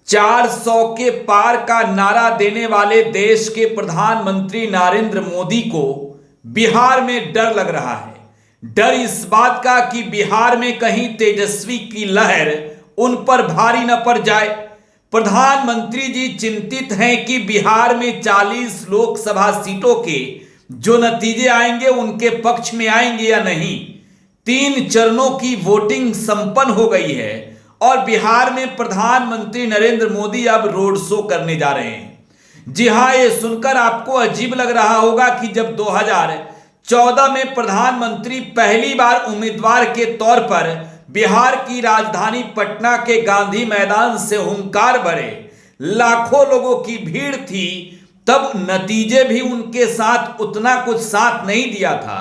400 के पार का नारा देने वाले देश के प्रधानमंत्री नरेंद्र मोदी को बिहार में डर लग रहा है। डर इस बात का कि बिहार में कहीं तेजस्वी की लहर उन पर भारी न पड़ जाए। प्रधानमंत्री जी चिंतित हैं कि बिहार में 40 लोकसभा सीटों के जो नतीजे आएंगे उनके पक्ष में आएंगे या नहीं। 3 चरणों की वोटिंग संपन्न हो गई है और बिहार में प्रधानमंत्री नरेंद्र मोदी अब रोड शो करने जा रहे हैं। जी हां, ये सुनकर आपको अजीब लग रहा होगा कि जब 2014 में प्रधानमंत्री पहली बार उम्मीदवार के तौर पर बिहार की राजधानी पटना के गांधी मैदान से हुंकार भरे लाखों लोगों की भीड़ थी, तब नतीजे भी उनके साथ उतना कुछ साथ नहीं दिया था।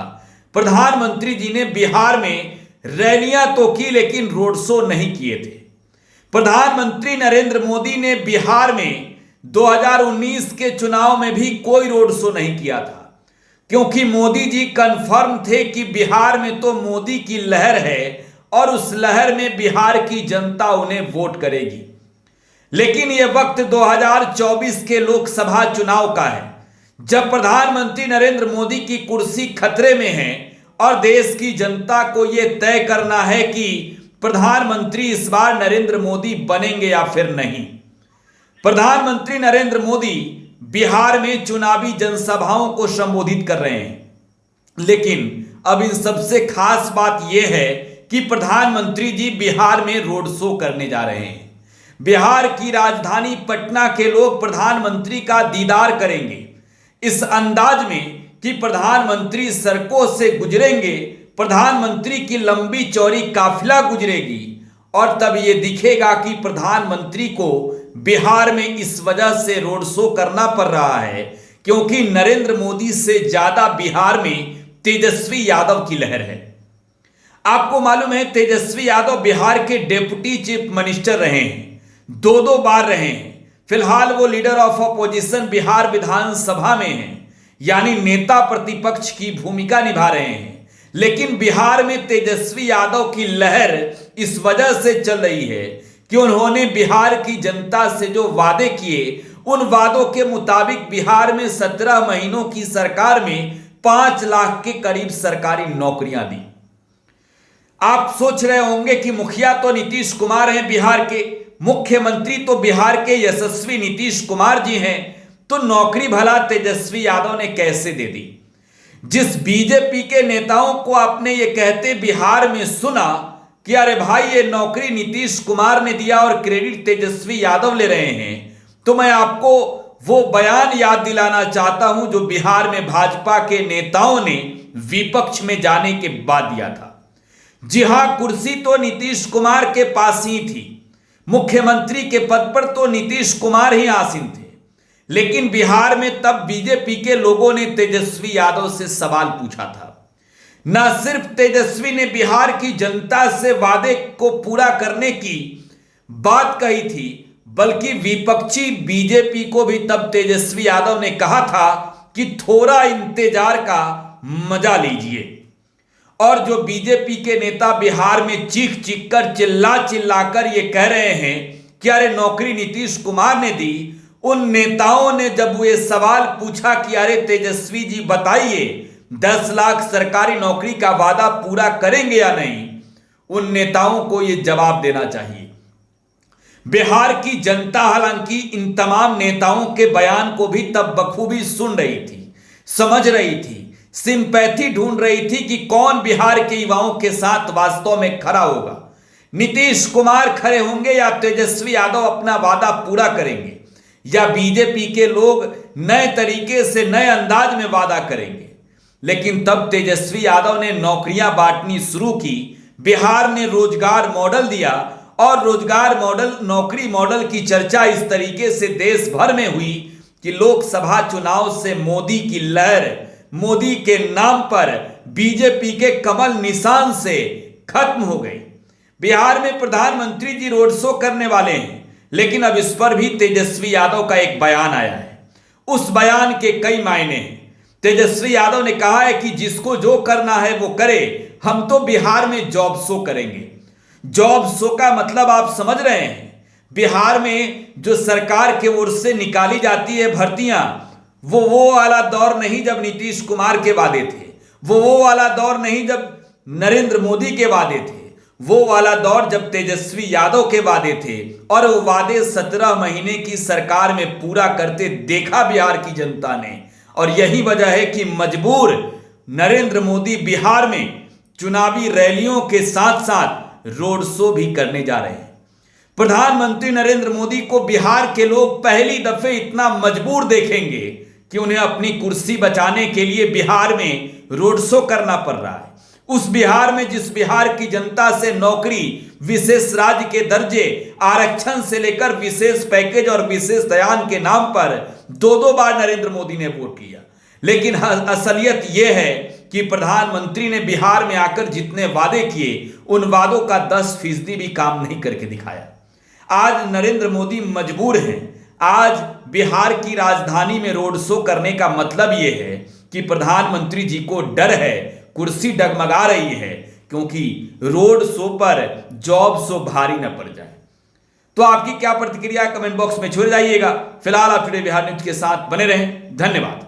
प्रधानमंत्री जी ने बिहार में रैलियां तो की लेकिन रोड शो नहीं किए थे। प्रधानमंत्री नरेंद्र मोदी ने बिहार में 2019 के चुनाव में भी कोई रोड शो नहीं किया था, क्योंकि मोदी जी कंफर्म थे कि बिहार में तो मोदी की लहर है और उस लहर में बिहार की जनता उन्हें वोट करेगी। लेकिन यह वक्त 2024 के लोकसभा चुनाव का है, जब प्रधानमंत्री नरेंद्र मोदी की कुर्सी खतरे में है और देश की जनता को यह तय करना है कि प्रधानमंत्री इस बार नरेंद्र मोदी बनेंगे या फिर नहीं। प्रधानमंत्री नरेंद्र मोदी बिहार में चुनावी जनसभाओं को संबोधित कर रहे हैं, लेकिन अब इन सबसे खास बात यह है कि प्रधानमंत्री जी बिहार में रोड शो करने जा रहे हैं। बिहार की राजधानी पटना के लोग प्रधानमंत्री का दीदार करेंगे इस अंदाज में कि प्रधानमंत्री सड़कों से गुजरेंगे, प्रधानमंत्री की लंबी चौड़ी काफिला गुजरेगी और तब यह दिखेगा कि प्रधानमंत्री को बिहार में इस वजह से रोड शो करना पड़ रहा है क्योंकि नरेंद्र मोदी से ज्यादा बिहार में तेजस्वी यादव की लहर है। आपको मालूम है, तेजस्वी यादव बिहार के डिप्टी चीफ मिनिस्टर रहे हैं, 2 बार रहे हैं। फिलहाल वो लीडर ऑफ अपोजिशन बिहार विधानसभा में हैं, यानी नेता प्रतिपक्ष की भूमिका निभा रहे हैं। लेकिन बिहार में तेजस्वी यादव की लहर इस वजह से चल रही है कि उन्होंने बिहार की जनता से जो वादे किए, उन वादों के मुताबिक बिहार में 17 महीनों की सरकार में 5 लाख के करीब सरकारी नौकरियां दी। आप सोच रहे होंगे कि मुखिया तो नीतीश कुमार हैं, बिहार के मुख्यमंत्री तो बिहार के यशस्वी नीतीश कुमार जी हैं, तो नौकरी भला तेजस्वी यादव ने कैसे दे दी। जिस बीजेपी के नेताओं को आपने ये कहते बिहार में सुना कि अरे भाई ये नौकरी नीतीश कुमार ने दिया और क्रेडिट तेजस्वी यादव ले रहे हैं, तो मैं आपको वो बयान याद दिलाना चाहता हूं जो बिहार में भाजपा के नेताओं ने विपक्ष में जाने के बाद दिया था। जी हां, कुर्सी तो नीतीश कुमार के पास ही थी, मुख्यमंत्री के पद पर तो नीतीश कुमार ही आसीन थे, लेकिन बिहार में तब बीजेपी के लोगों ने तेजस्वी यादव से सवाल पूछा था। न सिर्फ तेजस्वी ने बिहार की जनता से वादे को पूरा करने की बात कही थी, बल्कि विपक्षी बीजेपी को भी तब तेजस्वी यादव ने कहा था कि थोड़ा इंतजार का मजा लीजिए। और जो बीजेपी के नेता बिहार में चीख चीख कर चिल्ला कर ये कह रहे हैं कि अरे नौकरी नीतीश कुमार ने दी, उन नेताओं ने जब वो ये सवाल पूछा कि अरे तेजस्वी जी बताइए 10 लाख सरकारी नौकरी का वादा पूरा करेंगे या नहीं, उन नेताओं को ये जवाब देना चाहिए। बिहार की जनता हालांकि इन तमाम नेताओं के बयान को भी तब बखूबी सुन रही थी, समझ रही थी, सिंपैथी ढूंढ रही थी कि कौन बिहार के युवाओं के साथ वास्तव में खड़ा होगा। नीतीश कुमार खड़े होंगे या तेजस्वी यादव अपना वादा पूरा करेंगे, या बीजेपी के लोग नए तरीके से नए अंदाज में वादा करेंगे। लेकिन तब तेजस्वी यादव ने नौकरियां बांटनी शुरू की, बिहार ने रोजगार मॉडल दिया और रोजगार मॉडल, नौकरी मॉडल की चर्चा इस तरीके से देश भर में हुई कि लोकसभा चुनाव से मोदी की लहर, मोदी के नाम पर बीजेपी के कमल निशान से खत्म हो गई। बिहार में प्रधानमंत्री जी रोड शो करने वाले हैं, लेकिन अब इस पर भी तेजस्वी यादव का एक बयान आया है। उस बयान के कई मायने हैं। तेजस्वी यादव ने कहा है कि जिसको जो करना है वो करे, हम तो बिहार में जॉब शो करेंगे। जॉब शो का मतलब आप समझ रहे हैं। बिहार में जो सरकार के ओर से निकाली जाती है भर्तियां, वो वाला दौर नहीं जब नीतीश कुमार के वादे थे, वो वाला दौर नहीं जब नरेंद्र मोदी के वादे थे, वो वाला दौर जब तेजस्वी यादव के वादे थे। और वो वादे 17 महीने की सरकार में पूरा करते देखा बिहार की जनता ने। और यही वजह है कि मजबूर नरेंद्र मोदी बिहार में चुनावी रैलियों के साथ साथ रोड शो भी करने जा रहे हैं। प्रधानमंत्री नरेंद्र मोदी को बिहार के लोग पहली दफे इतना मजबूर देखेंगे कि उन्हें अपनी कुर्सी बचाने के लिए बिहार में रोड शो करना पड़ रहा है। उस बिहार में जिस बिहार की जनता से नौकरी, विशेष राज्य के दर्जे, आरक्षण से लेकर विशेष पैकेज और विशेष बयान के नाम पर 2-2 बार नरेंद्र मोदी ने वोट लिया। लेकिन असलियत यह है कि प्रधानमंत्री ने बिहार में आकर जितने वादे किए, उन वादों का 10% भी काम नहीं करके दिखाया। आज नरेंद्र मोदी मजबूर हैं। आज बिहार की राजधानी में रोड शो करने का मतलब यह है कि प्रधानमंत्री जी को डर है, कुर्सी डगमगा रही है, क्योंकि रोड शो पर जॉब शो भारी न पड़ जाए। तो आपकी क्या प्रतिक्रिया कमेंट बॉक्स में छोड़ जाइएगा। फिलहाल आप टुडे बिहार न्यूज के साथ बने रहें। धन्यवाद।